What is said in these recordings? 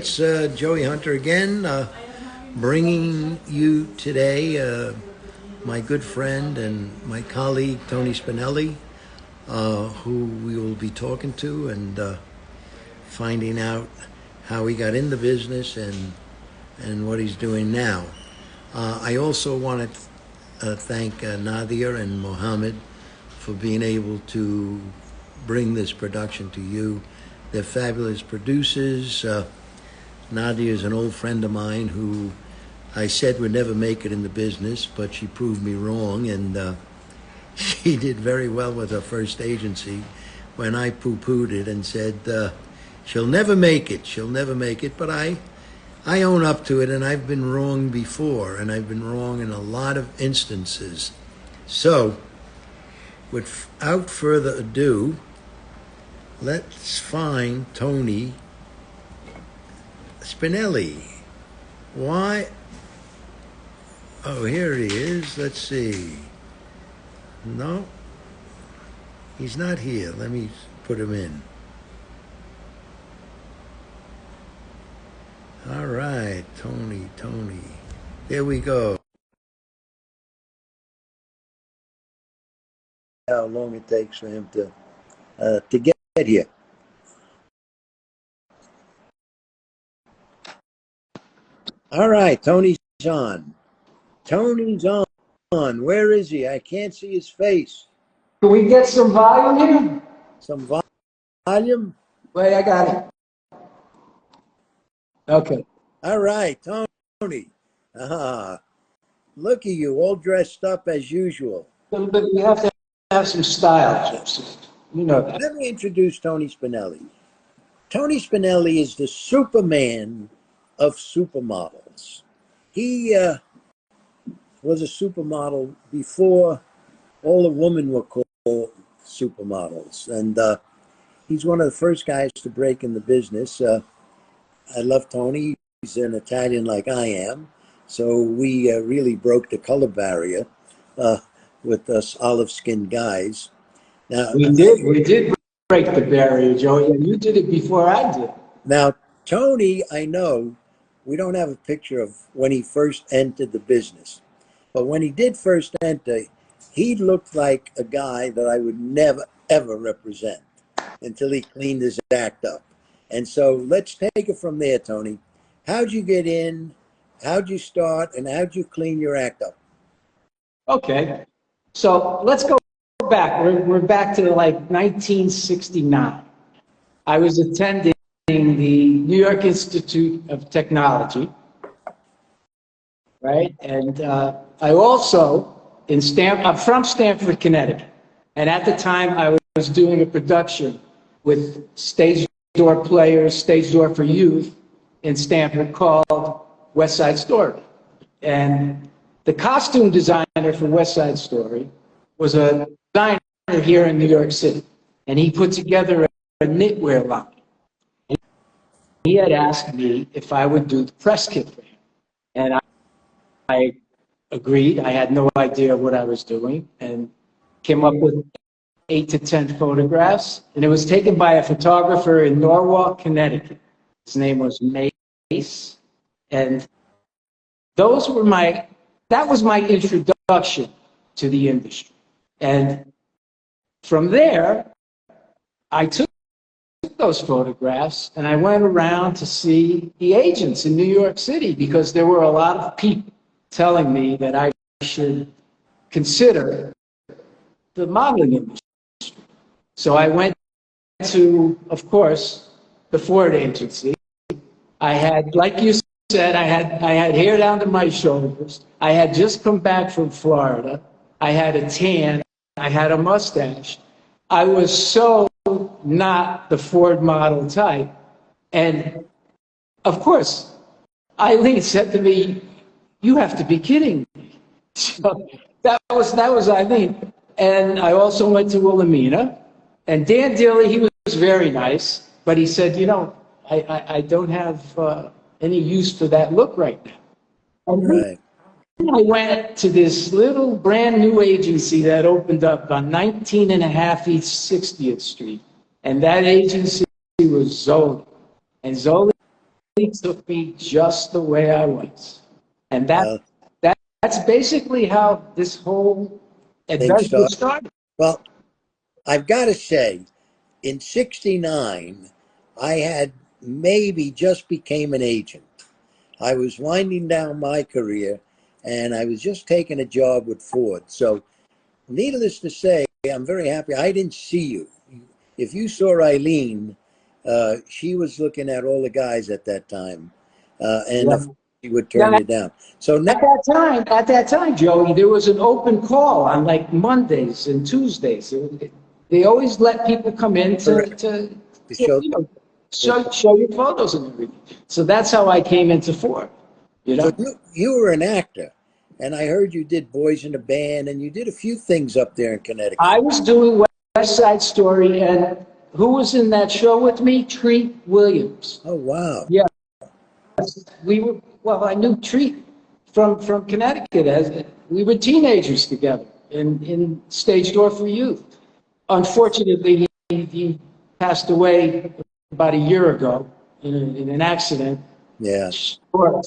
it's Joey Hunter again, bringing you today my good friend and my colleague Tony Spinelli, who we will be talking to and finding out how he got in the business and what he's doing now. I also want to thank Nadia and Mohammed for being able to bring this production to you. They're fabulous producers. Nadia is an old friend of mine who I said would never make it in the business, but she proved me wrong, and she did very well with her first agency when I poo-pooed it and said, she'll never make it, but I own up to it, and I've been wrong before, and I've been wrong in a lot of instances. So, without further ado, let's find Tony Spinelli. Why? Oh, here he is. Let's see. No, he's not here. Let me put him in. All right, Tony. There we go. How long it takes for him to get here. All right, Tony's on. Where is he? I can't see his face. Can we get some volume here? Some volume? Wait, I got it. Okay. All right, Tony. Look at you, all dressed up as usual. But we have to have some style, Gypsy. You know that. Let me introduce Tony Spinelli. Tony Spinelli is the Superman of supermodels. He was a supermodel before all the women were called supermodels. And he's one of the first guys to break in the business. I love Tony. He's an Italian like I am. So we really broke the color barrier with us olive-skinned guys. Now, we did break the barrier, Joey, and you did it before I did. Now, Tony, I know we don't have a picture of when he first entered the business. But when he did first enter, he looked like a guy that I would never, ever represent until he cleaned his act up. And so let's take it from there, Tony. How'd you get in? How'd you start? And how'd you clean your act up? Okay. So let's go back. We're back to like 1969. I was attending the New York Institute of Technology, right? And I also, I'm from Stamford, Connecticut. And at the time, I was doing a production with Stage Door Players, Stage Door for Youth in Stamford called West Side Story. And the costume designer for West Side Story was a designer here in New York City. And he put together a knitwear line. And he had asked me if I would do the press kit for him. And I agreed. I had no idea what I was doing and came up with 8 to 10 photographs. And it was taken by a photographer in Norwalk, Connecticut. His name was Mace. And that was my introduction to the industry. And from there, I took those photographs and I went around to see the agents in New York City because there were a lot of people telling me that I should consider the modeling industry. So I went to, of course, the Ford agency. I had, like you said, I had hair down to my shoulders. I had just come back from Florida. I had a tan. I had a mustache. I was so not the Ford model type. And of course, Eileen said to me, "You have to be kidding me." So that was Eileen. And I also went to Wilhelmina. And Dan Dilly, he was very nice, but he said, "You know, I don't have any use for that look right now." And right. I went to this little brand new agency that opened up on 19 and a half East 60th Street. And that agency was Zoli. And Zoli took me just the way I was. And Well, that's basically how this whole things adventure start. started. Well, I've got to say, in '69, I had maybe just became an agent. I was winding down my career, and I was just taking a job with Ford. So, needless to say, I'm very happy. I didn't see you. If you saw Eileen, she was looking at all the guys at that time, and Yeah. of course she would turn Now, you down. So now, at that time, Joey, there was an open call on like Mondays and Tuesdays. They always let people come in to to show, you know, show your photos and everything. So that's how I came into Ford. You so know, you were an actor, and I heard you did Boys in the Band, and you did a few things up there in Connecticut. I was doing West Side Story, and who was in that show with me? Treat Williams. Oh wow! Yeah, we were. Well, I knew Treat from Connecticut as we were teenagers together in Stage Door for Youth. Unfortunately, he passed away about a year ago in an accident. Yeah. Tore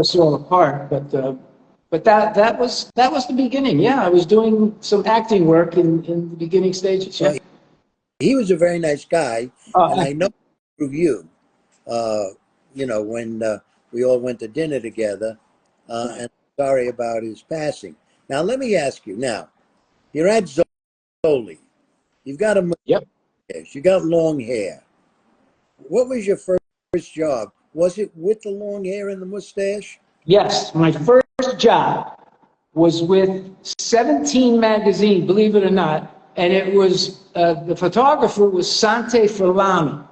us all apart. But that was the beginning. Yeah, I was doing some acting work in the beginning stages. Yeah. Well, he was a very nice guy, and I know through you. Uh, when we all went to dinner together, and sorry about his passing. Now, let me ask you. Now, you're at Zoli. You've got a Yep. mustache. You got long hair. What was your first job? Was it with the long hair and the mustache? Yes, my first job was with 17 magazine, believe it or not, and it was the photographer was Sante Furlano,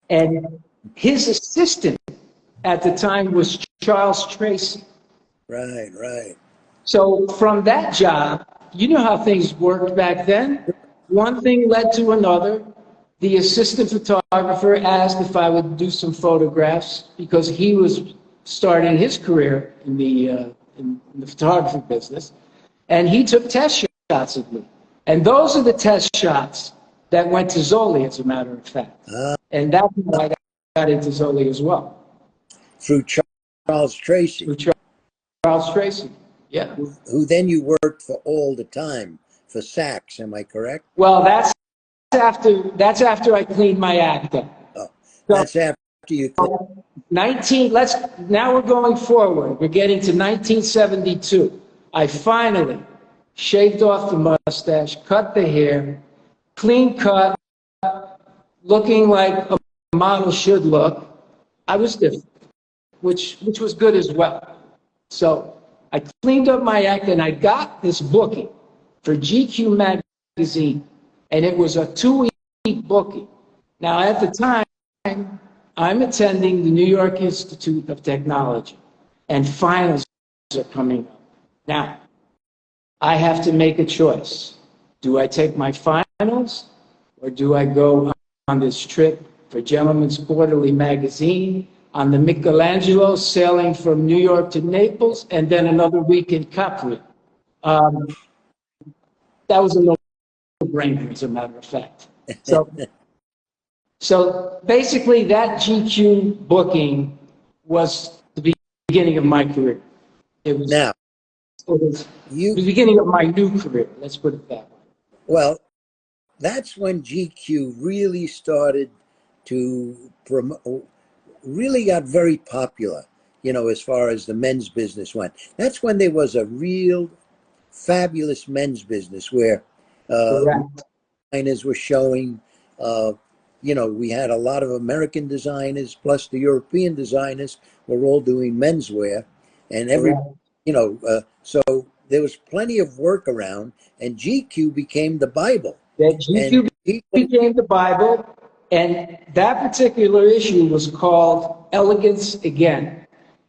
and his assistant at the time was Charles Tracy. Right, right. So from that job, you know how things worked back then. One thing led to another. The assistant photographer asked if I would do some photographs because he was starting his career in the photography business, and he took test shots of me. And those are the test shots that went to Zoli, as a matter of fact. And that's how I got into Zoli as well. Through Charles Tracy. Through Charles Tracy, yeah. Who then you worked for all the time for Saks, am I correct? Well, that's after I cleaned my act up. Oh, that's after you cleaned. Now we're going forward. We're getting to 1972. I finally shaved off the mustache, cut the hair, clean cut, looking like a model should look. I was different, which was good as well. So I cleaned up my act and I got this booking for GQ magazine, and it was a 2-week booking. Now at the time, I'm attending the New York Institute of Technology, and finals are coming up. Now, I have to make a choice. Do I take my finals, or do I go on this trip for Gentleman's Quarterly magazine, on the Michelangelo, sailing from New York to Naples, and then another week in Capri? That was a no-brainer, as a matter of fact. So basically, that GQ booking was the beginning of my career. It was the beginning of my new career. Let's put it that way. Well, that's when GQ really started to promote, really got very popular, as far as the men's business went. That's when there was a real fabulous men's business where designers were showing, we had a lot of American designers, plus the European designers were all doing menswear, and so there was plenty of work around, and GQ became the Bible. GQ became the Bible, and that particular issue was called Elegance Again.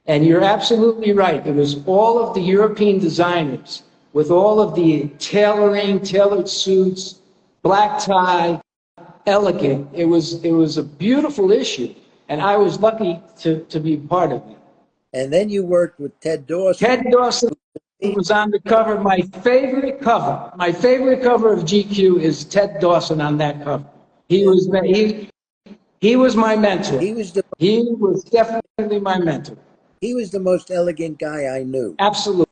And you're absolutely right. It was all of the European designers with all of the tailored suits, black tie, elegant. It was a beautiful issue, and I was lucky to be part of it. And then you worked with Ted Dawson. Ted Dawson was on the cover. My favorite cover of GQ is Ted Dawson on that cover. He He was my mentor. He was Definitely my mentor. he was the most elegant guy I knew. Absolutely.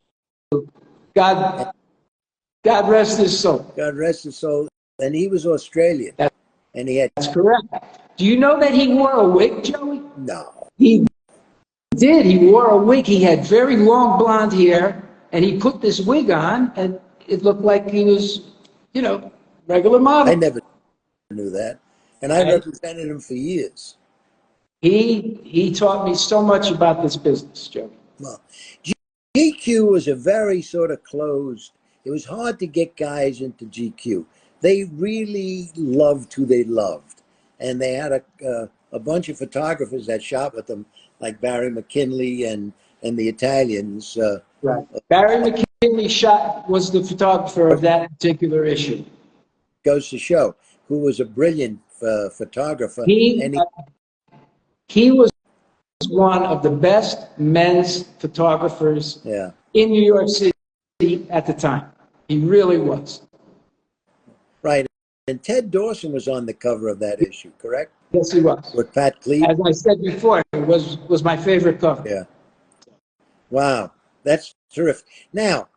God rest his soul. God rest his soul. And he was Australian. And he had... That's correct. Do you know that he wore a wig, Joey? No. He did. He wore a wig. He had very long blonde hair, and he put this wig on, and it looked like he was, you know, regular model. I never knew that. And I represented him for years. He taught me so much about this business, Joey. Well, GQ was a very sort of closed. It was hard to get guys into GQ. They really loved who they loved. And they had a bunch of photographers that shot with them, like Barry McKinley and the Italians. Right. Barry McKinley was the photographer of that particular issue. Goes to show who was a brilliant photographer. He was one of the best men's photographers in New York City at the time. He really was. Right. And Ted Dawson was on the cover of that issue, correct? Yes, he was. With Pat Cleave. As I said before, it was my favorite cover. Yeah. Wow. That's terrific. Now,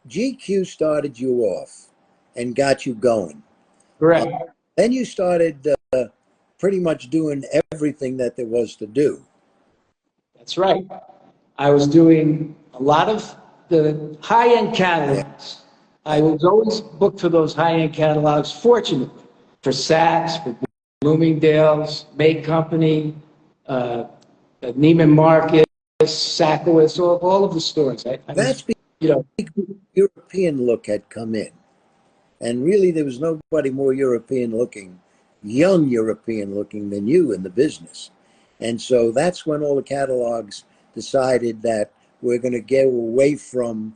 GQ started you off and got you going. Correct. Then you started pretty much doing everything that there was to do. That's right. I was doing a lot of the high-end catalogs. I was always booked for those high-end catalogs, fortunately, for Saks, for Bloomingdale's, May Company, Neiman Marcus, Sakowitz, all of the stores. That's because the European look had come in. And really, there was nobody more European looking, young European looking than you in the business. And so that's when all the catalogs decided that we're going to get away from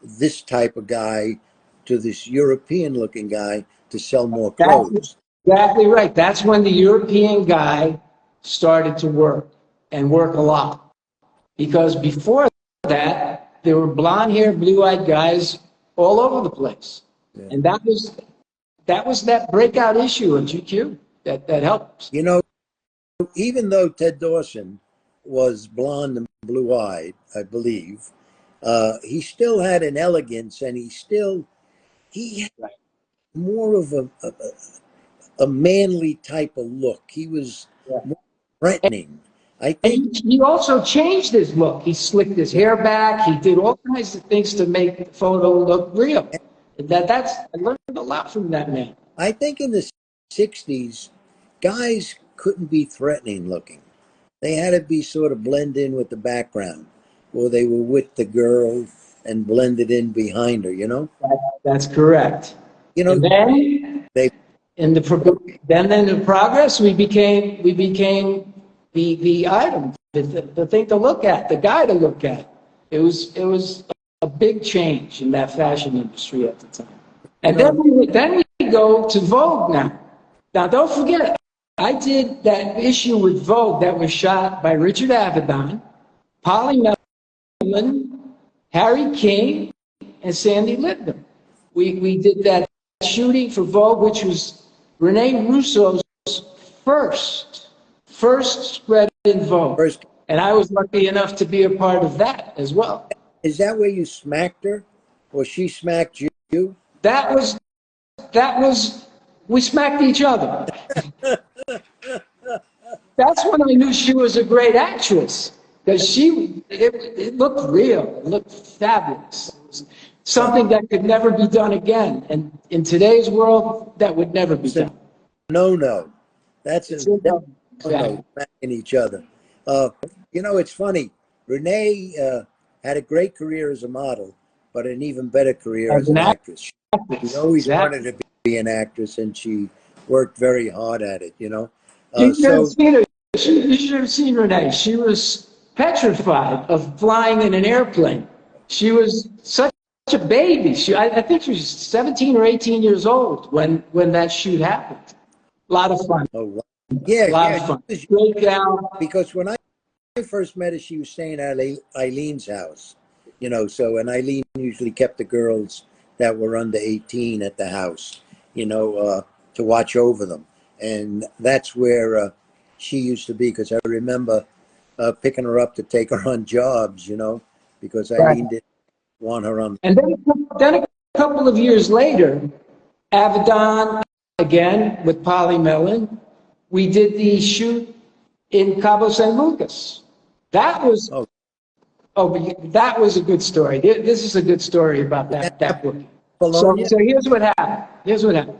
this type of guy to this European looking guy to sell more clothes. That's exactly right. That's when the European guy started to work and work a lot. Because before that, there were blonde-haired, blue-eyed guys all over the place. Yeah. And that was that breakout issue of GQ that helped. You know, even though Ted Dawson was blonde and blue-eyed, I believe, he still had an elegance, and he had more of a manly type of look. He was more threatening. I think he also changed his look. He slicked his hair back. He did all kinds of things to make the photo look real. I learned a lot from that man. I think in the 60s, guys couldn't be threatening looking. They had to be sort of blend in with the background, or they were with the girl and blended in behind her, you know? That's correct. You know, and then in the progress, we became the item, the thing to look at, the guy to look at. It was a big change in that fashion industry at the time. And then we go to Vogue now. Now, don't forget, I did that issue with Vogue that was shot by Richard Avedon, Polly Melman, Harry King, and Sandy Lipton. We did that shooting for Vogue, which was Rene Russo's first spread in Vogue. And I was lucky enough to be a part of that as well. Is that where you smacked her, or she smacked you? That was, we smacked each other. That's when I knew she was a great actress, because it looked real, it looked fabulous. It was something that could never be done again. And in today's world, that would never be done. No. That's Exactly. smacking each other. You know, it's funny. Renee had a great career as a model, but an even better career as an actress. She always wanted to be an actress, and she worked very hard at it, you know. You should have seen her. You should have seen Renee. She was petrified of flying in an airplane. She was such a baby. I think she was 17 or 18 years old when that shoot happened. A lot of fun. Oh, wow. Yeah, a lot of fun. Great gal. Because when I first met her, she was staying at Eileen's house, you know. So, and Eileen usually kept the girls that were under 18 at the house, you know, to watch over them. and that's where she used to be, because I remember picking her up to take her on jobs, because Right. Eileen didn't want her on. And then a couple of years later, Avedon, again with Polly Mellon, we did the shoot in Cabo San Lucas. That was that was a good story. This is a good story about that book. So here's what happened.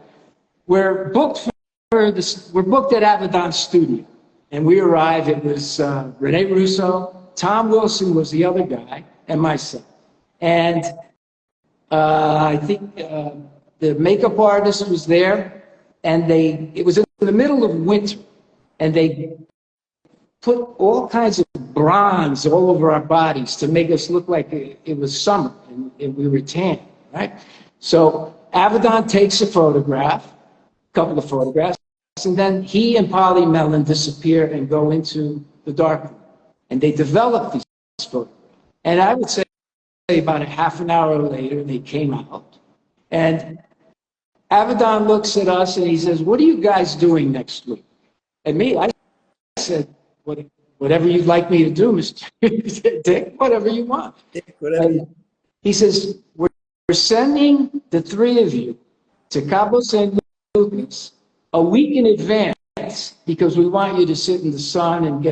We're booked for this. We're booked at Avedon's studio, and we arrive. It was Rene Russo, Tom Wilson was the other guy, and myself. And I think the makeup artist was there, and it was in the middle of winter, and they put all kinds of bronze all over our bodies to make us look like it was summer, and we were tan, right? So Avedon takes a couple of photographs, and then he and Polly Mellon disappear and go into the dark room, and they develop these photographs. And I would say about a half an hour later, they came out, and Avedon looks at us and he says, "What are you guys doing next week?" And me, I said, "Whatever you'd like me to do, Mr. Dick, whatever you want." And he says, we're sending the three of you to Cabo San Lucas a week in advance because we want you to sit in the sun and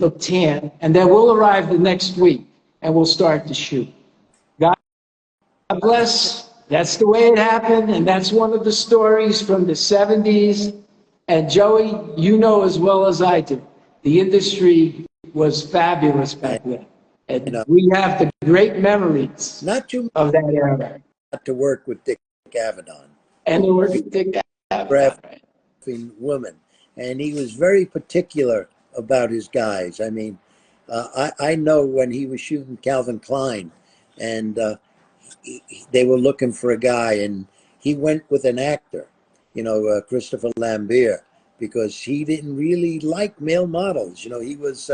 look tan, and then we'll arrive the next week and we'll start to shoot. God bless. That's the way it happened, and that's one of the stories from the 70s. And Joey, you know as well as I do, the industry was fabulous back then. And we have the great memories of that era. To work with Dick Avedon. And to work with Dick Avedon. Right. Woman. And he was very particular about his guys. I mean, I know when he was shooting Calvin Klein, and they were looking for a guy, and he went with an actor, Christopher Lambert, because he didn't really like male models. He was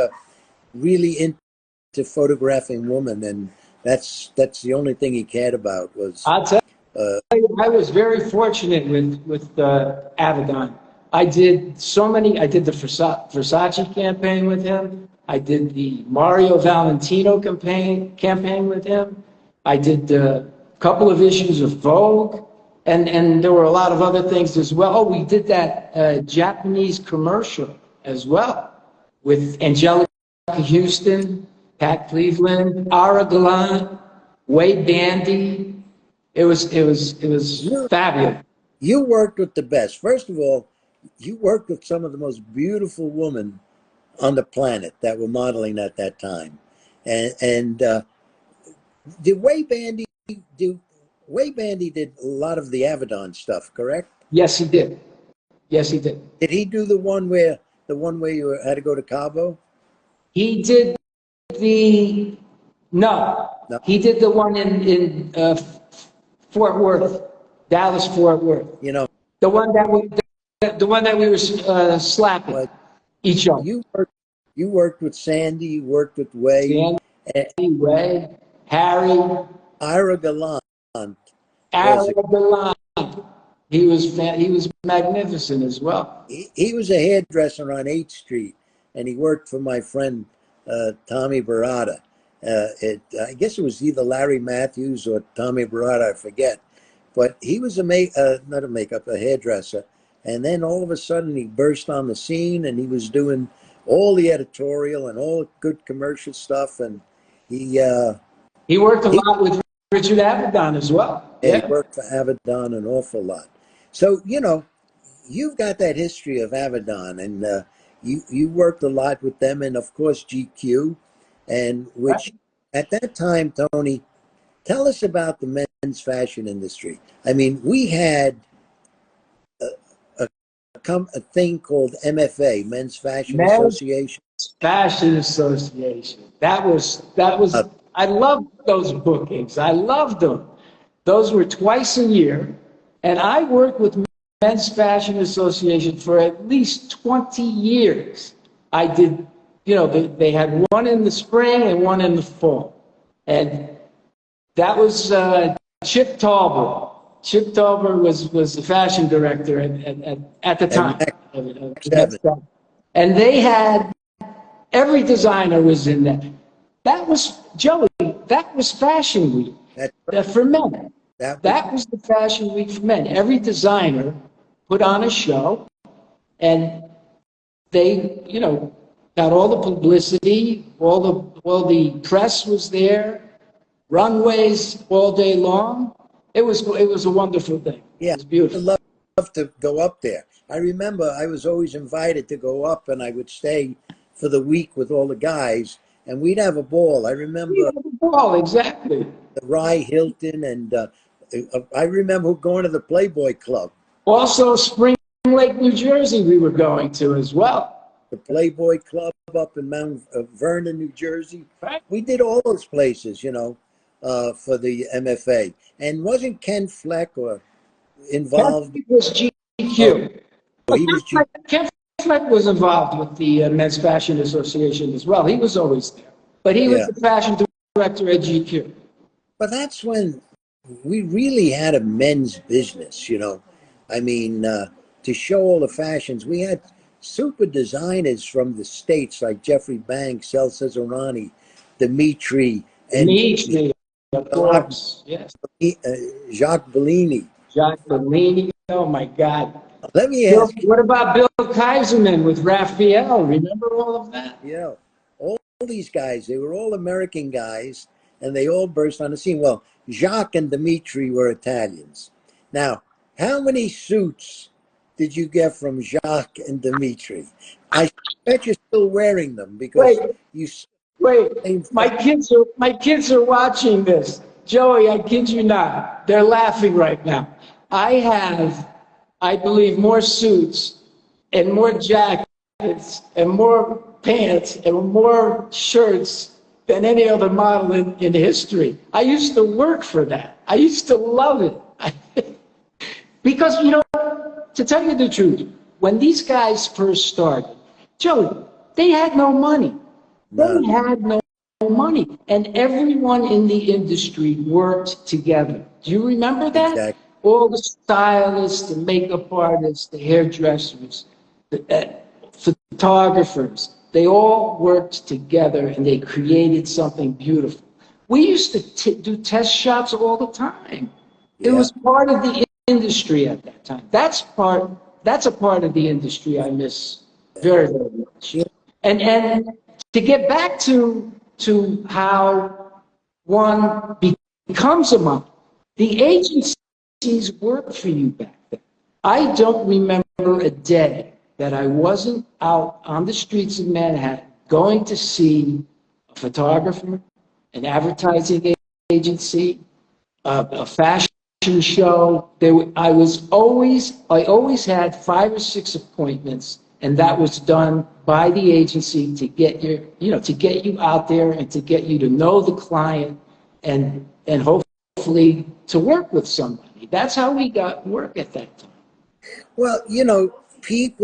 really into photographing women, and that's the only thing he cared about was. I'll tell you, I was very fortunate with Avedon. I did the Versace campaign with him. I did the Mario Valentino campaign with him. I did a couple of issues of Vogue, and there were a lot of other things as well. Oh, we did that Japanese commercial as well with Angelica Houston, Pat Cleveland, Ara Galan, Wade Bandy. It was fabulous. You worked with the best. First of all, you worked with some of the most beautiful women on the planet that were modeling at that time, and did Wade Bandy did a lot of the Avedon stuff, correct? Yes, he did. Yes, he did. Did he do the one where you had to go to Cabo? He did no. He did the one in Fort Worth, Dallas Fort Worth. The one that we were slapping each other. You worked with Sandy. You worked with Wade. Wade, Harry, Ira Galan. He was magnificent as well. He was a hairdresser on 8th Street, and he worked for my friend Tommy Barada. I guess it was either Larry Matthews or Tommy Barada, I forget. But he was a hairdresser. And then all of a sudden he burst on the scene, and he was doing all the editorial and all good commercial stuff. And he worked a lot with Richard Avedon as well. Yeah, he worked for Avedon an awful lot. So, you've got that history of Avedon, and you worked a lot with them, and of course GQ, and which at that time, Tony, tell us about the men's fashion industry. I mean, we had a thing called MFA, Men's Fashion Association. Fashion Association. That was. I loved those bookings. I loved them. Those were twice a year, and I worked with Men's Fashion Association for at least 20 years. I did, they had one in the spring and one in the fall. And that was Chip Talbot Chip Tolbert was the fashion director at the time. And they had, every designer was in there. That was, Joey, that was Fashion Week for men. That was the Fashion Week for men. Every designer put on a show, and they, you know, got all the publicity, all the press was there, runways all day long. It was a wonderful thing. Yeah, it was beautiful. I'd love to go up there. I remember I was always invited to go up, and I would stay for the week with all the guys, and we'd have a ball. I remember exactly. The Rye Hilton, and I remember going to the Playboy Club. Also, Spring Lake, New Jersey, we were going to as well. The Playboy Club up in Mount Vernon, New Jersey. Right. We did all those places, you know, for the MFA. And wasn't Ken Fleck involved? Ken was GQ. Oh, he was GQ. Ken Fleck was involved with the Men's Fashion Association as well. He was always there. But he was the fashion director at GQ. But that's when we really had a men's business, you know. I mean, to show all the fashions, we had super designers from the States like Jeffrey Banks, El Cesarani, Dimitri, and of course, yes. Jacques Bellini. Jacques Bellini, oh my God. Let me ask what about Bill Kaiserman with Raphael? Remember all of that? Yeah, all these guys, they were all American guys, and they all burst on the scene. Well, Jacques and Dimitri were Italians. Now, how many suits did you get from Jacques and Dimitri? I bet you're still wearing them because my kids are watching this. Joey, I kid you not. They're laughing right now. I have, I believe, more suits and more jackets and more pants and more shirts than any other model in history. I used to work for that. I used to love it. Because, you know, to tell you the truth, when these guys first started, Joey, they had no money. They had no money. And everyone in the industry worked together. Do you remember that? Exactly. All the stylists, the makeup artists, the hairdressers, the photographers, they all worked together and they created something beautiful. We used to do test shots all the time. It was part of the industry at that time. That's a part of the industry I miss very, very much. And to get back to how one becomes a model, the agencies worked for you back then. I don't remember a day that I wasn't out on the streets of Manhattan going to see a photographer, an advertising agency, a fashion show. I always had 5 or 6 appointments, and that was done by the agency to get you out there and to get you to know the client and hopefully to work with somebody. That's how we got work at that time. Well, you know, clients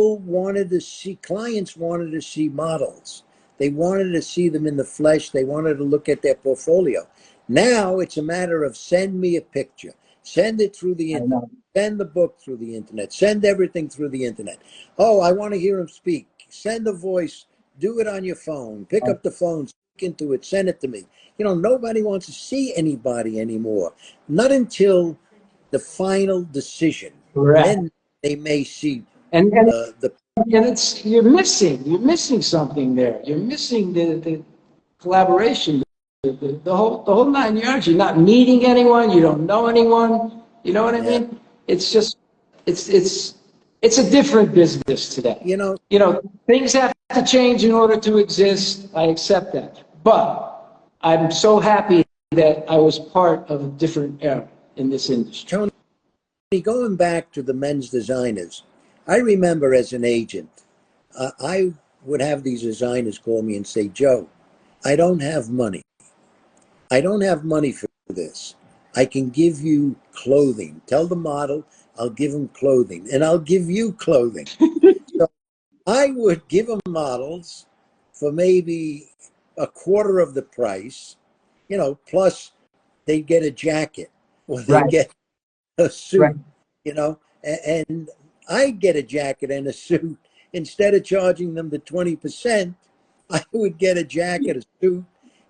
wanted to see models. They wanted to see them in the flesh. They wanted to look at their portfolio. Now it's a matter of send me a picture. Send it through the internet. Send the book through the internet. Send everything through the internet. Oh, I want to hear him speak. Send a voice. Do it on your phone. Pick up the phone. Speak into it. Send it to me. You know, nobody wants to see anybody anymore. Not until the final decision. Correct. Then they may see and it's you're missing something there. You're missing the collaboration. The whole 9 yards. You're not meeting anyone. You don't know anyone. You know what I mean? It's just it's a different business today. You know, things have to change in order to exist. I accept that, but I'm so happy that I was part of a different era in this industry. Tony, going back to the men's designers, I remember as an agent, I would have these designers call me and say, "Joe, I don't have money. I don't have money for this. I can give you clothing. Tell the model I'll give him clothing, and I'll give you clothing." So I would give them models for maybe a quarter of the price, plus they'd get a jacket or they get a Right. suit, and I get a jacket and a suit. Instead of charging them the 20%, I would get a jacket, a suit,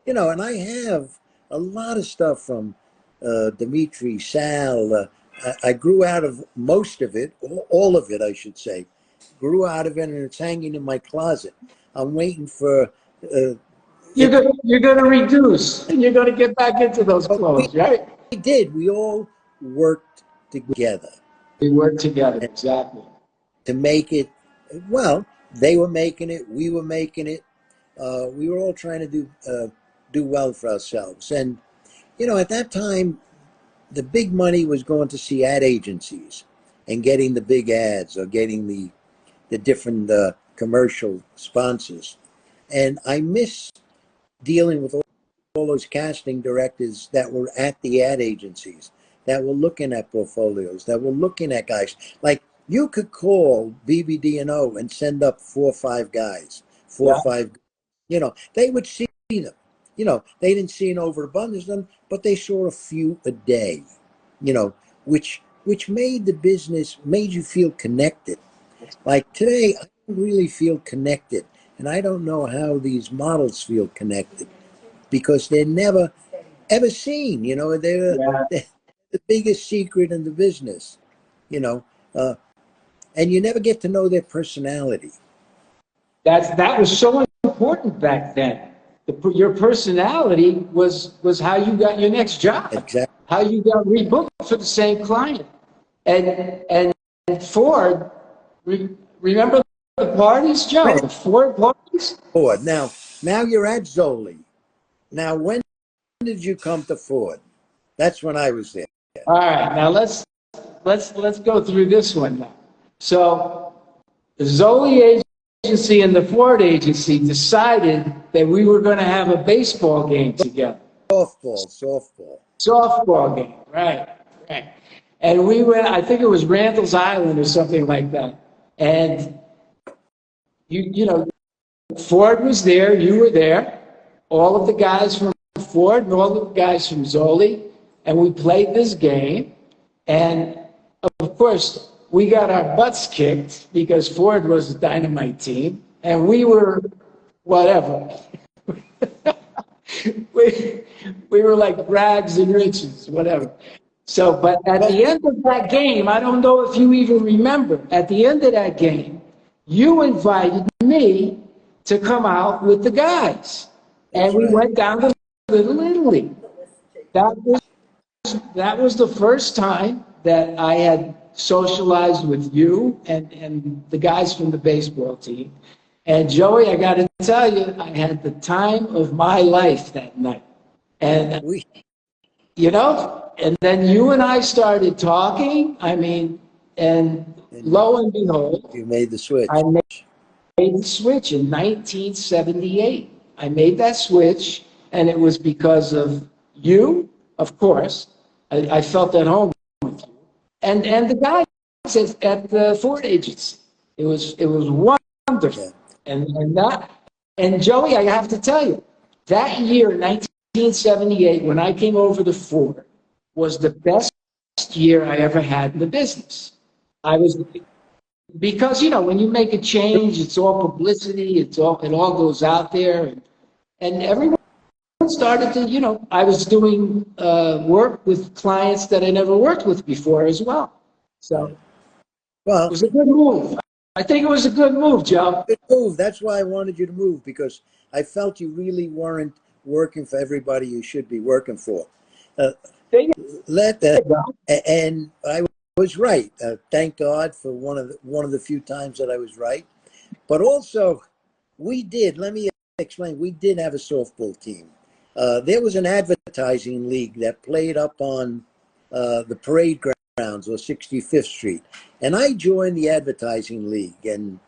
and I have a lot of stuff from Dimitri, Sal. I grew out of most of it, all of it, I should say. Grew out of it, and it's hanging in my closet. I'm waiting for it. You're gonna reduce, and you're gonna get back into those But clothes, right? we did. We all worked together We work together, exactly. to make it. Well, they were making it. We were making it. We were all trying to do well for ourselves. And at that time, the big money was going to see ad agencies and getting the big ads or getting the different commercial sponsors. And I miss dealing with all those casting directors that were at the ad agencies, that were looking at portfolios, that were looking at guys. Like, you could call BBD&O and send up 4 or 5 guys, four Yeah. or five. They would see them. They didn't see an overabundance of them, but they saw a few a day. Which made the business, made you feel connected. Like today, I don't really feel connected, and I don't know how these models feel connected because they're never ever seen. Yeah. They're the biggest secret in the business. You know, uh, and you never get to know their personality. That was so important back then. Your personality was how you got your next job, Exactly. how you got rebooked for the same client. And Ford, remember the parties, Joe? The Ford parties? Ford. Now you're at Zoli. Now, when did you come to Ford? That's when I was there. All right, now let's go through this one now. So the Zoe agency and the Ford agency decided that we were going to have a baseball game together. Softball. Softball game, right, right. And we went, I think it was Randall's Island or something like that. And Ford was there, you were there, all of the guys from Ford and all of the guys from Zoli, and we played this game. And of course, we got our butts kicked because Ford was a dynamite team, and we were whatever. we were like rags and riches, whatever. So, but at the end of that game, I don't know if you even remember, at the end of that game, you invited me to come out with the guys. And we went down to Little Italy. That was the first time that I had socialized with you and the guys from the baseball team. And Joey, I got to tell you, I had the time of my life that night. And, and then you and I started talking. I mean, and lo and behold, you made the switch. I made the switch in 1978. I made that switch, and it was because of you, of course. I felt at home with you. And the guys at the Ford agency. It was wonderful. Yeah. And Joey, I have to tell you, that year, 1978, when I came over to Ford, was the best year I ever had in the business. Because when you make a change, it's all publicity, it all goes out there, and everyone started to, I was doing work with clients that I never worked with before as well. So it was a good move. I think it was a good move, Joe. Good move. That's why I wanted you to move, because I felt you really weren't working for everybody you should be working for. And I was right. Thank God for one of the few times that I was right. But also, let me explain, we did have a softball team. There was an advertising league that played up on the parade grounds or 65th Street. And I joined the advertising league, and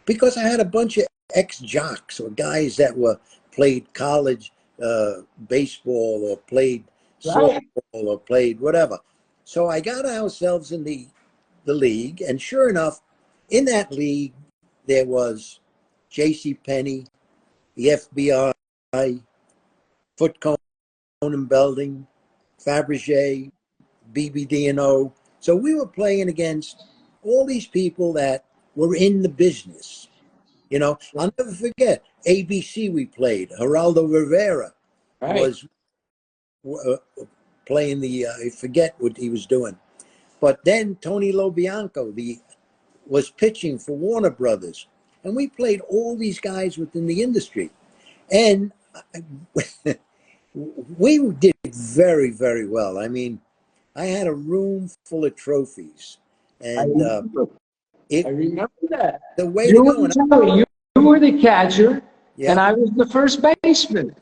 because I had a bunch of ex-jocks or guys that played college baseball or played softball or played whatever. So I got ourselves in the league, and sure enough, in that league, there was J.C. Penney, the FBI, Foot Cone and Belding, Fabergé, BBD&O, So we were playing against all these people that were in the business. You know, I'll never forget ABC we played. Geraldo Rivera Right. was playing the, I forget what he was doing. But then Tony Lobianco was pitching for Warner Brothers. And we played all these guys within the industry. And we did very, very well. I mean, I had a room full of trophies. And I remember that. the way You to were, go. And you were the catcher, yeah, and I was the first baseman.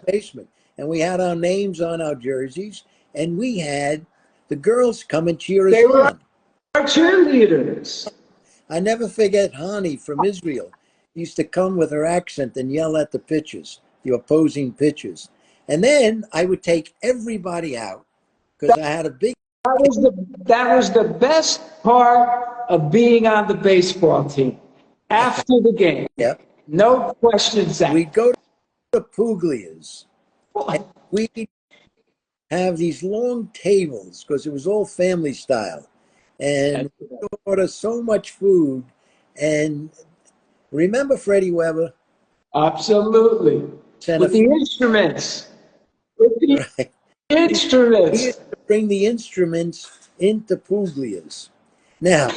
And we had our names on our jerseys, and we had the girls come and cheer us They were on. our cheerleaders. I never forget Hani from Israel used to come with her accent and yell at the pitchers, the opposing pitchers. And then I would take everybody out because I had a big. That was the best part of being on the baseball team. After the game, Yep. no questions asked. We'd go to Puglia's, and we'd have these long tables because it was all family style. And we order so much food. And remember Freddie Weber? Absolutely. With the instruments. With the Right. instruments. He used to bring the instruments into Puglia's. Now,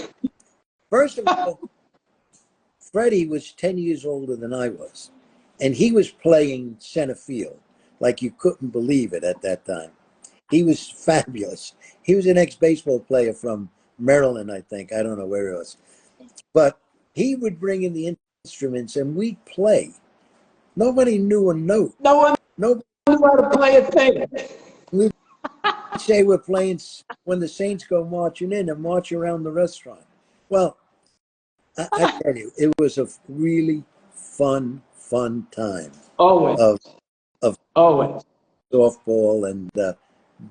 first of all, Freddie was 10 years older than I was. And he was playing center field like you couldn't believe it at that time. He was fabulous. He was an ex-baseball player from Maryland, I think. I don't know where it was. But he would bring in the instruments and we'd play. Nobody knew a note. Nobody knew how to play a thing. We'd say we're playing when the Saints go marching in and march around the restaurant. Well, I tell you, it was a really fun time. Always. Of Always. softball and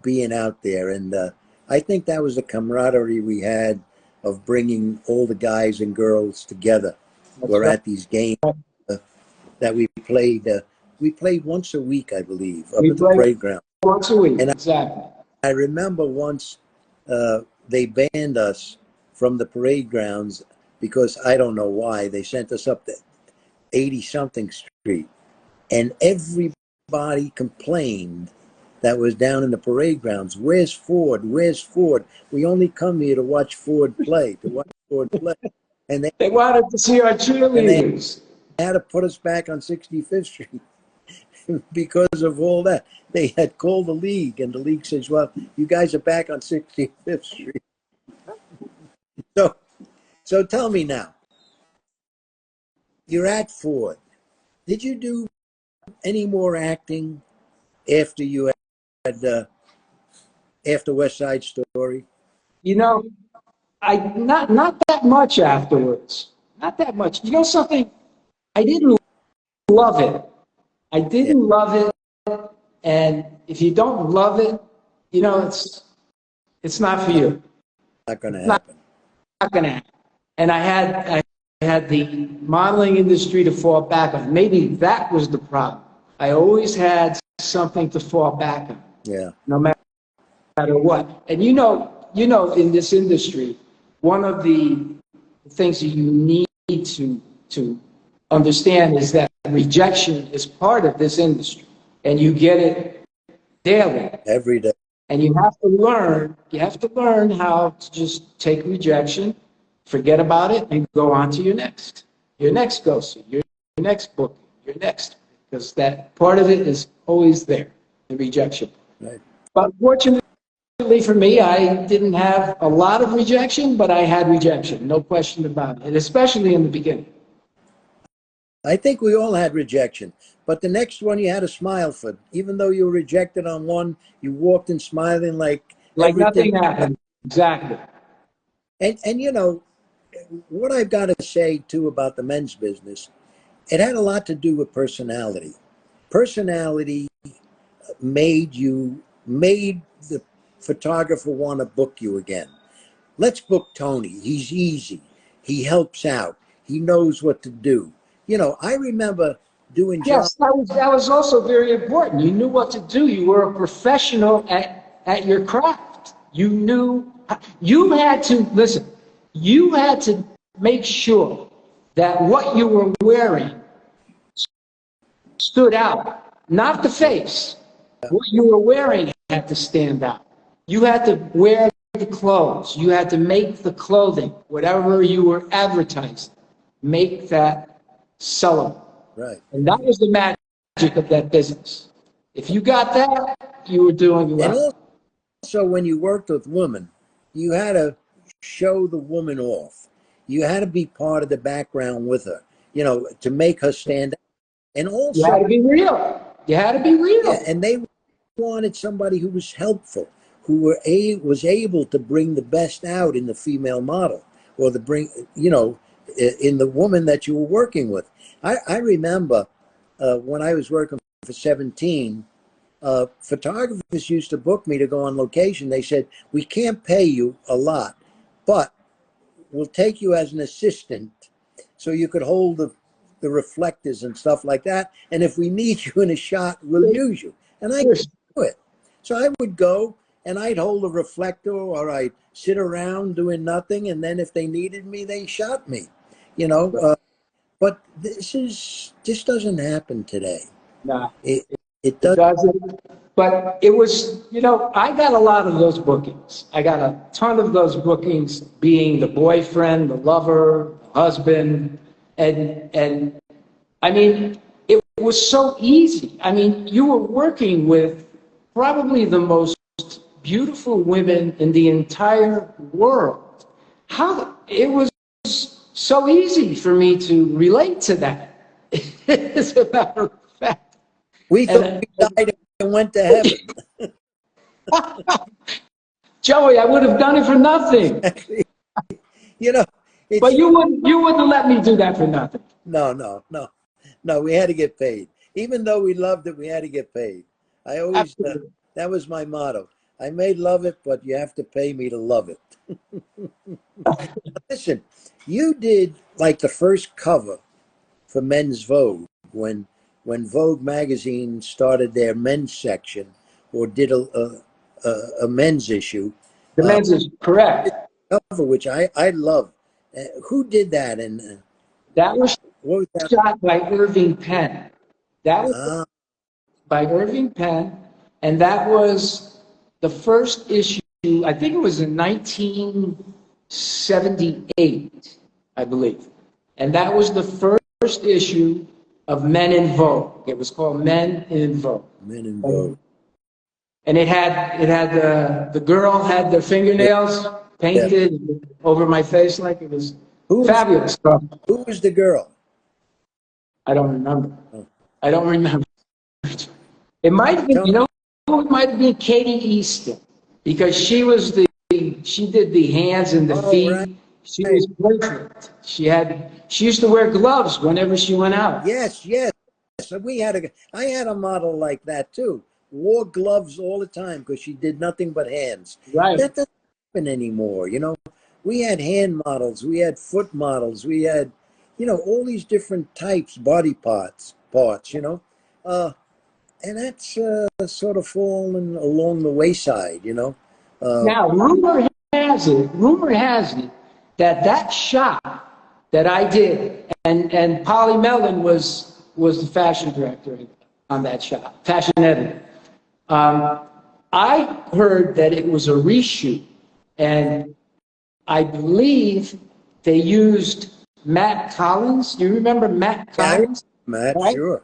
being out there. And I think that was the camaraderie we had of bringing all the guys and girls together. We're at these games that we played. We played once a week, I believe, up at the parade ground. Once a week, and exactly. I remember once they banned us from the parade grounds because I don't know why. They sent us up to 80-something Street. And everybody complained that was down in the parade grounds. Where's Ford? Where's Ford? We only come here to watch Ford play, And they wanted to see our cheerleaders. They had to put us back on 65th Street because of all that. They had called the league, and the league says, well, you guys are back on 65th Street. So tell me now, you're at Ford. Did you do any more acting after you had after West Side Story? You know, not that much afterwards. Not that much. You know something? I didn't love it. I didn't love it. And if you don't love it, you know, it's not for you. Not going to happen. Not going to happen. And I had the modeling industry to fall back on. Maybe that was the problem. I always had something to fall back on. Yeah. No matter what. And you know, in this industry, one of the things that you need to understand is that rejection is part of this industry, and you get it daily, every day. And you have to learn how to just take rejection, forget about it, and go on to your next go-see, your next book, your next, because that part of it is always there, the rejection. Right. But fortunately for me, I didn't have a lot of rejection, but I had rejection, no question about it, and especially in the beginning. I think we all had rejection, but the next one you had a smile for. Even though you were rejected on one, you walked in smiling like nothing happened. Exactly. And you know, what I've got to say too about the men's business, it had a lot to do with personality. Personality made the photographer want to book you again. Let's book Tony. He's easy. He helps out. He knows what to do. You know, I remember doing jobs. Yes, that was also very important. You knew what to do. You were a professional at your craft. You knew You had to, listen, you had to make sure that what you were wearing stood out, not the face. What you were wearing had to stand out. You had to wear the clothes. You had to make the clothing, whatever you were advertising, make that sellable. Right. And that was the magic of that business. If you got that, you were doing well. And also, when you worked with women, you had to show the woman off. You had to be part of the background with her, you know, to make her stand out. And also, you had to be real. You had to be real. Yeah, and they wanted somebody who was helpful, who was able to bring the best out in the female model, or in the woman that you were working with. I remember when I was working for 17, photographers used to book me to go on location. They said, we can't pay you a lot, but we'll take you as an assistant so you could hold the reflectors and stuff like that. And if we need you in a shot, we'll use you. And I could do it. So I would go and I'd hold a reflector, or I'd sit around doing nothing. And then if they needed me, they shot me, you know. But this doesn't happen today. Nah, it doesn't. But it was, you know, I got a lot of those bookings. I got a ton of those bookings, being the boyfriend, the lover, the husband. And I mean, it was so easy. I mean, you were working with probably the most beautiful women in the entire world. It was so easy for me to relate to that. As a matter of fact. We thought we died and went to heaven. Joey, I would have done it for nothing. You know. But you wouldn't let me do that for nothing. No. We had to get paid. Even though we loved it, we had to get paid. I always that was my motto. I may love it, but you have to pay me to love it. Listen, you did like the first cover for Men's Vogue when Vogue magazine started their men's section, or did a men's issue. The men's issue, correct. Cover, which I love. Who did that? And that was shot by Irving Penn. That was by Irving Penn, and that was the first issue. I think it was in 1978, I believe, and that was the first issue of Men in Vogue. It was called Men in Vogue. Men in Vogue. And it had the girl had their fingernails painted over my face, like it was fabulous. Who was the girl? I don't remember. I don't remember. It might have been, you know, it might have been Katie Easton, because she did the hands and the feet. Right. She was perfect. She used to wear gloves whenever she went out. Yes. So I had a model like that too. Wore gloves all the time because she did nothing but hands. Right. That doesn't happen anymore. You know, we had hand models, we had foot models, we had, you know, all these different types, body parts, you know, and that's sort of fallen along the wayside, you know. Now, rumor has it that shot that I did, and Polly Mellon was the fashion director on that shot, fashion editor. I heard that it was a reshoot, and I believe they used Matt Collins. Do you remember Matt Collins? Matt, right? Sure.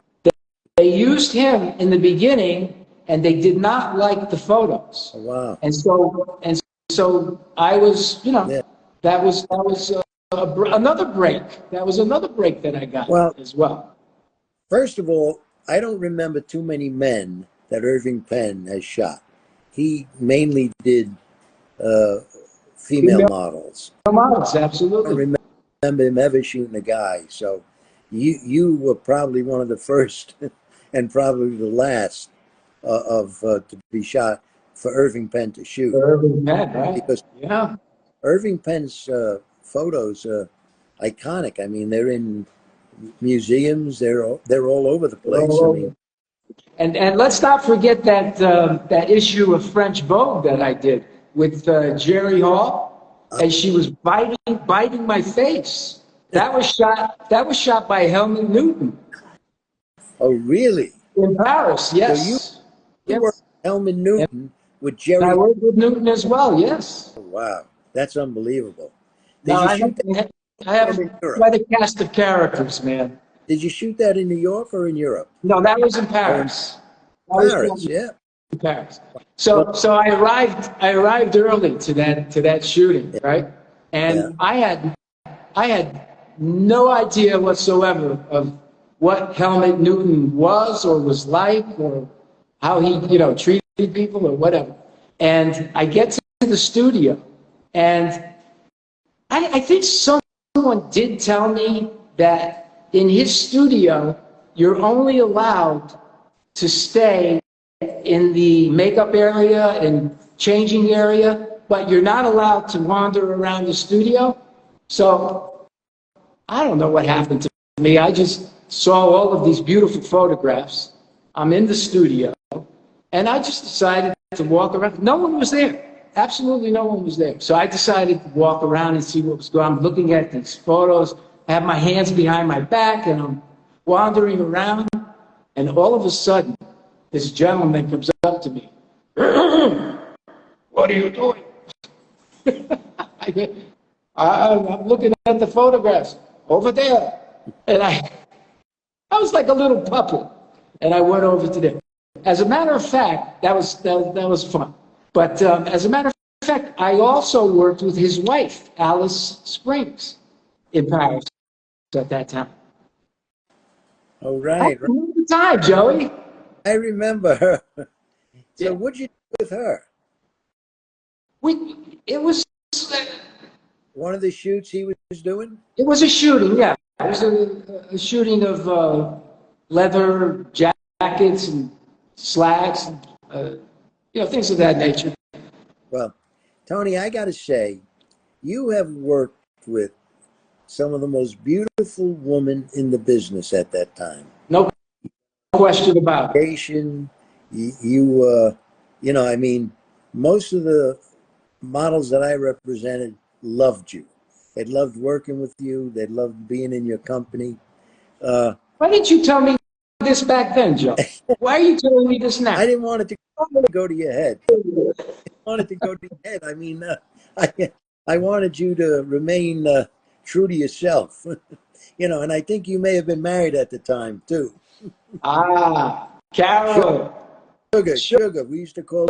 They used him in the beginning, and they did not like the photos. Oh, wow. And so I was, you know, that was another break. That was another break that I got as well. First of all, I don't remember too many men that Irving Penn has shot. He mainly did female models. Models, absolutely. I don't remember him ever shooting a guy. So you were probably one of the first and probably the last to be shot for Irving Penn to shoot. For Irving Penn, right? Because Irving Penn's photos are iconic. I mean, they're in museums. They're all over the place. I mean, and let's not forget that that issue of French Vogue that I did. with Jerry Hall, and she was biting my face. That was shot by Helmut Newton. Oh, really? In Paris, yes. So you worked with Helmut Newton with Jerry. And I worked with Newton as well, yes. Oh, wow, that's unbelievable. Did No, you shoot that I have in Europe? quite a cast of characters, man. Did you shoot that in New York or in Europe? No, that was in Paris. Paris, yeah. In Paris. So I arrived early to that shooting, right? And I had no idea whatsoever of what Helmut Newton was or was like, or how he, treated people or whatever. And I get to the studio, and I think someone did tell me that in his studio, you're only allowed to stay in the makeup area and changing area, but you're not allowed to wander around the studio. So I don't know what happened to me. I just saw all of these beautiful photographs. I'm in the studio, and I just decided to walk around. No one was there. Absolutely no one was there. So I decided to walk around and see what was going on. I'm looking at these photos. I have my hands behind my back, and I'm wandering around. And all of a sudden, this gentleman comes up to me. What are you doing? I'm looking at the photographs over there. And I was like a little puppet. And I went over to them. As a matter of fact, that was fun. But as a matter of fact, I also worked with his wife, Alice Springs, in Paris at that time. Oh, right. I remember the time, Joey. I remember her. So what'd you do with her? It was one of the shoots he was doing? It was a shooting, yeah. It was a shooting of leather jackets and slacks, and, things of that nature. Well, Tony, I got to say, you have worked with some of the most beautiful women in the business at that time. No question about it. I mean, most of the models that I represented loved you. They loved working with you. They loved being in your company. Why didn't you tell me this back then, Joe? Why are you telling me this now? I didn't want it to go to your head. I wanted to go to your head. I mean, I wanted you to remain true to yourself. And I think you may have been married at the time, too. Carol. Sugar. We used to call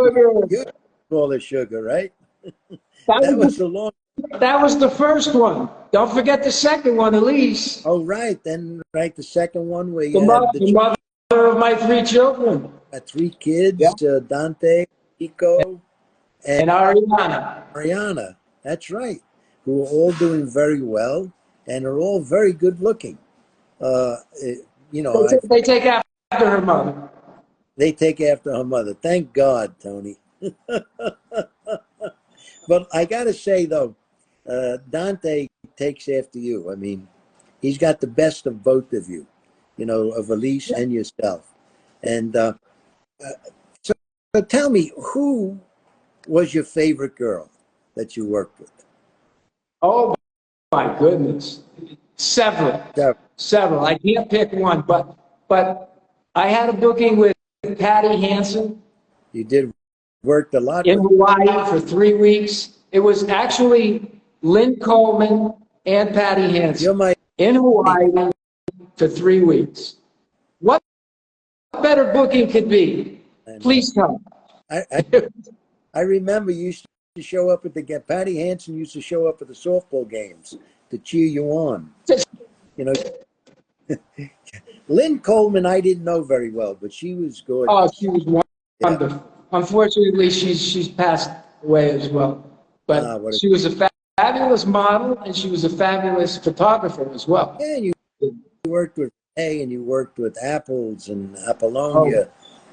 her Sugar, right? That was the first one. Don't forget the second one, Elise. Oh, right. Then, the second one where the mother of my 3 children. 3 kids, Dante, Pico, and Ariana. That's right. Who are all doing very well and are all very good looking. They take after her mother. They take after her mother. Thank God, Tony. But I got to say, though, Dante takes after you. I mean, he's got the best of both of you, of Elise and yourself. And so tell me, who was your favorite girl that you worked with? Oh, my goodness. Several. I can't pick one, but I had a booking with Patty Hansen. You did worked a lot in Hawaii for 3 weeks. It was actually Lynn Coleman and Patty Hansen in Hawaii for 3 weeks. What better booking could be? Please come. I remember you used to show up at Patty Hansen used to show up at the softball games to cheer you on. Lynn Coleman, I didn't know very well, but she was gorgeous. Oh, she was wonderful. Yeah. Unfortunately, she's passed away as well. But she was a fabulous model, and she was a fabulous photographer as well. Yeah, and you worked with Hay, and you worked with Apples and Apollonia.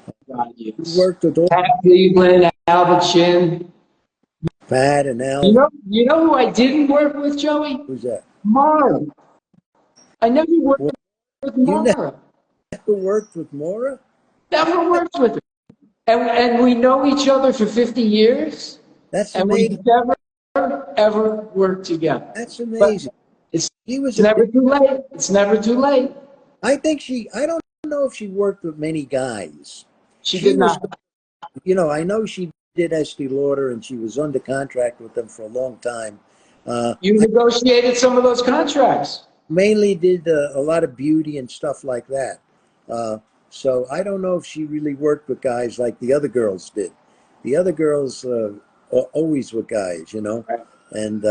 Oh, God, yes. You worked with all Pat Cleveland, Albert Chin. Pat and Al. You know who I didn't work with, Joey? Who's that? Maura. I never worked with Maura. You never worked with Maura? Never worked with her. And we know each other for 50 years. That's And we amazing. never, ever worked together. That's But amazing. it's She was never too late. It's never too late. I think I don't know if she worked with many guys. She She did was, not. I know she did Estee Lauder and she was under contract with them for a long time. You I negotiated some of those contracts. mainly did a lot of beauty and stuff like that. Uh, so I don't know if she really worked with guys like the other girls did. The other girls are always with guys, Right. and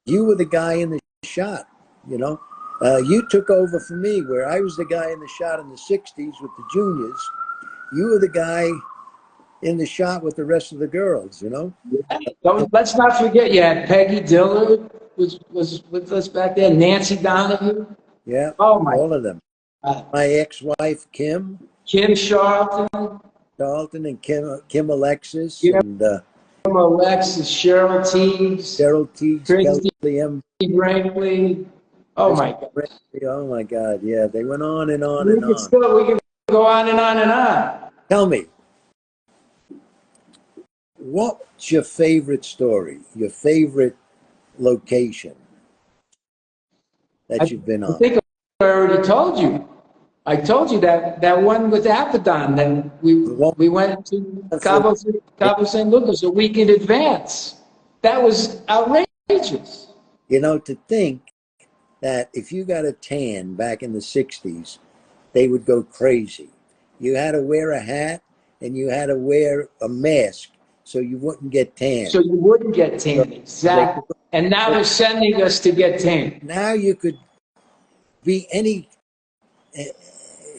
you were the guy in the shot, you know. You took over for me where I was the guy in the shot in the 60s with the juniors. You were the guy in the shot with the rest of the girls. Let's not forget you had Peggy Dillard was with us back then. Nancy Donahue. Yeah, Oh my all of them. God. My ex-wife, Kim Kim Charlton, Charlton, and Kim Alexis, Kim and Alexis, Cheryl Teagues, Gerald Teagues, Christy Kelly M. Brinkley. Oh my God. Oh my God, yeah, they went on and on We and could on. go on and on and on. Tell me, what's your favorite story, your favorite location that you've been I on? think I already told you. I told you that one with Abaddon. Then we went to Cabo San Lucas a week in advance. That was outrageous. To think that if you got a tan back in the 60s, they would go crazy. You had to wear a hat and you had to wear a mask so you wouldn't get tan. So you wouldn't get tan, exactly. And now they're sending us to get tan. Now you could be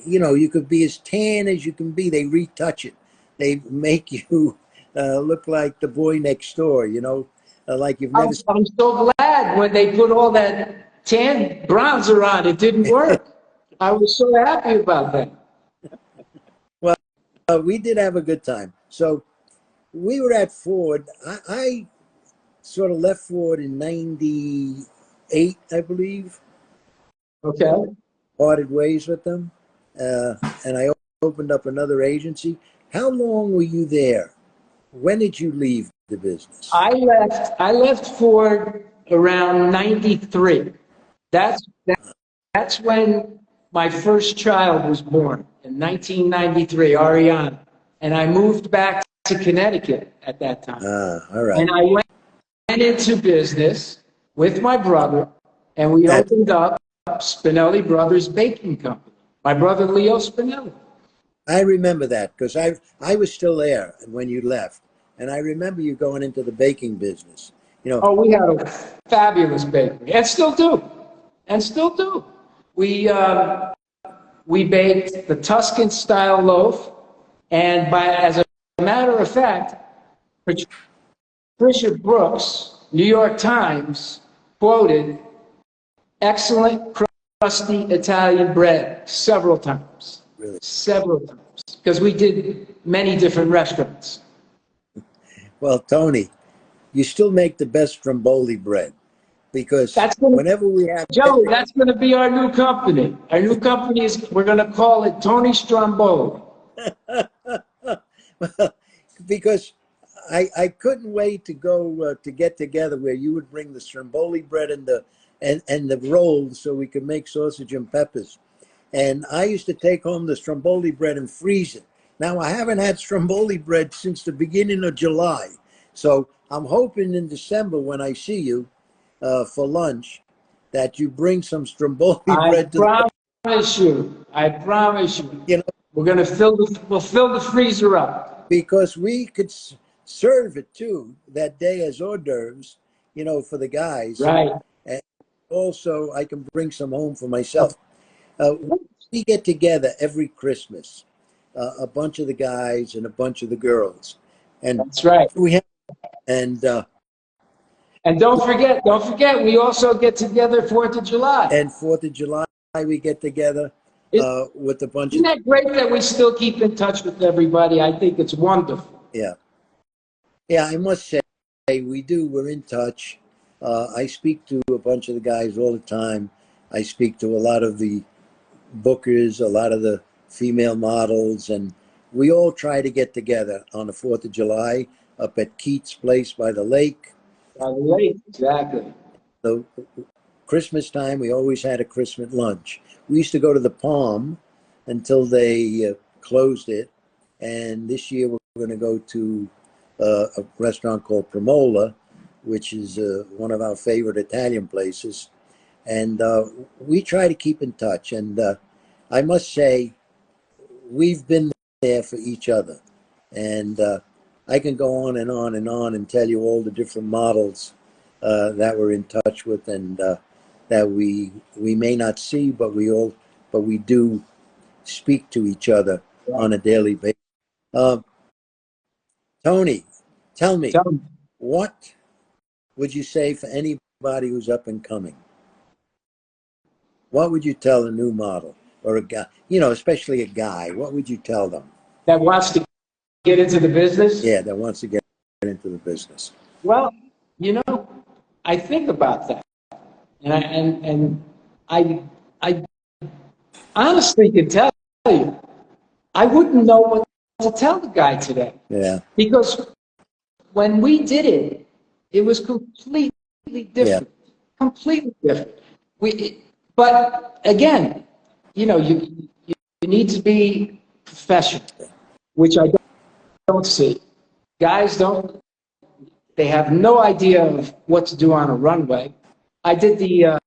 you could be as tan as you can be. They retouch it. They make you look like the boy next door, like you've never I'm so glad when they put all that tan bronzer on, it didn't work. I was so happy about that. Well, we did have a good time. So we were at Ford. I sort of left Ford in 98, I believe. Okay. Parted ways with them. And I opened up another agency. How long were you there? When did you leave the business? I left Ford around 93. That's when my first child was born, in 1993, Ariana. And I moved back to Connecticut at that time. All right. And I went into business with my brother, and we opened up Spinelli Brothers Baking Company. My brother Leo Spinelli. I remember that because I was still there when you left. And I remember you going into the baking business. Oh, we had a fabulous bakery, and still do. We baked the Tuscan style loaf, and as a matter of fact, Patricia Brooks, New York Times, quoted excellent crusty Italian bread several times. Really? Several times, because we did many different restaurants. Well, Tony, you still make the best stromboli bread because whenever we have Joe, that's going to be our new company. Our new company we're going to call it Tony Stromboli. Because I couldn't wait to go to get together where you would bring the stromboli bread and the rolls so we could make sausage and peppers. And I used to take home the stromboli bread and freeze it. Now, I haven't had stromboli bread since the beginning of July. So I'm hoping in December when I see you for lunch that you bring some stromboli bread. I promise you. We're going to we'll fill the freezer up. Because we could serve it too that day as hors d'oeuvres, for the guys. Right. And also I can bring some home for myself. We get together every Christmas, a bunch of the guys and a bunch of the girls, and that's right. We have, and don't forget, we also get together 4th of July. And 4th of July, we get together with a bunch. Isn't that great that we still keep in touch with everybody? I think it's wonderful. Yeah, I must say we do. We're in touch. I speak to a bunch of the guys all the time. I speak to a lot of the bookers, a lot of the female models, and we all try to get together on the 4th of July. up at Keats Place by the lake. By the lake, exactly. So Christmas time, we always had a Christmas lunch. We used to go to the Palm until they closed it. And this year we're going to go to a restaurant called Premola, which is one of our favorite Italian places. And we try to keep in touch. And I must say, we've been there for each other. And I can go on and on and on and tell you all the different models that we're in touch with, and that we may not see, but we do speak to each other on a daily basis. Tony, tell me, what would you say for anybody who's up and coming? What would you tell a new model or a guy, especially a guy? What would you tell them? That wants to get into the business? Yeah, that wants to get into the business. Well, I think about that, and I honestly can tell you, I wouldn't know what to tell the guy today. Yeah. Because when we did it, it was completely different. Yeah. Completely different. But again, you need to be professional, which I don't see. Guys they have no idea of what to do on a runway. I did the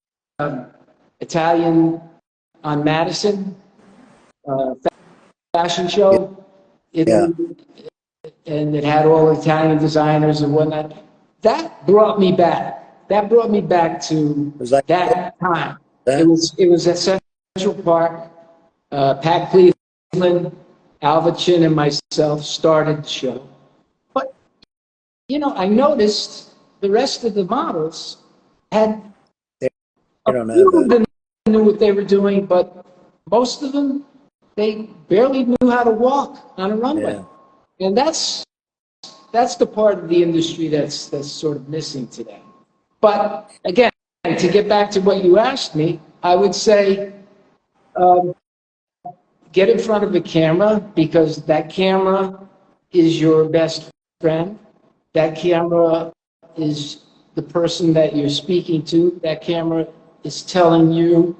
Italian on Madison fashion show. And it had all Italian designers and whatnot. That brought me back. That brought me back to that time. It was at Central Park. Pat Cleveland, Alva Chin, and myself started the show. But, I noticed the rest of the models had a few of them knew what they were doing, but most of them, they barely knew how to walk on a runway. Yeah. And that's the part of the industry that's sort of missing today. But again, to get back to what you asked me, I would say get in front of a camera, because that camera is your best friend. That camera is the person that you're speaking to. That camera is telling you,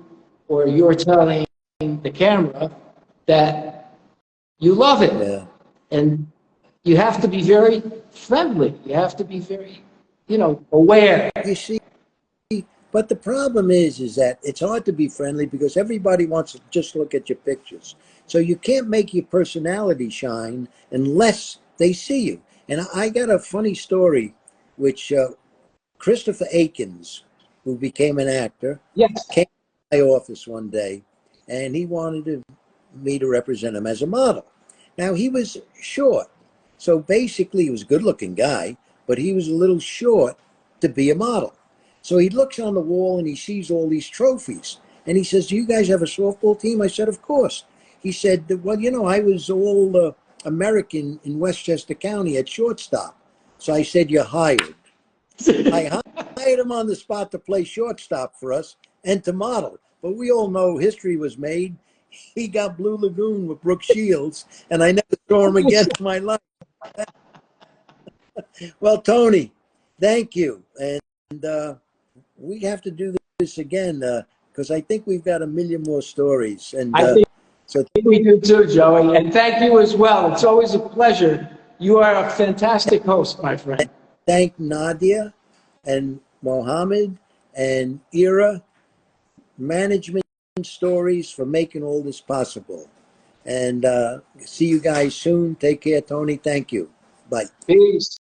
or you're telling the camera, that you love it. Yeah. And you have to be very friendly. You have to be very, aware. You see, but the problem is that it's hard to be friendly because everybody wants to just look at your pictures. So you can't make your personality shine unless they see you. And I got a funny story, which Christopher Akins, who became an actor, yes, came to my office one day, and he wanted me to represent him as a model. Now, he was short. So basically, he was a good-looking guy, but he was a little short to be a model. So he looks on the wall and he sees all these trophies. And he says, "Do you guys have a softball team?" I said, "Of course." He said, "Well, I was all American in Westchester County at shortstop." So I said, "You're hired." I hired him on the spot to play shortstop for us and to model. But we all know history was made. He got Blue Lagoon with Brooke Shields, and I never saw him again in my life. Well, Tony, thank you. And we have to do this again because I think we've got a million more stories. And I think we do too, Joey. And thank you as well. It's always a pleasure. You are a fantastic host, my friend. Thank Nadia and Mohammed and Ira Management Stories for making all this possible. And see you guys soon. Take care, Tony. Thank you. Bye. Peace.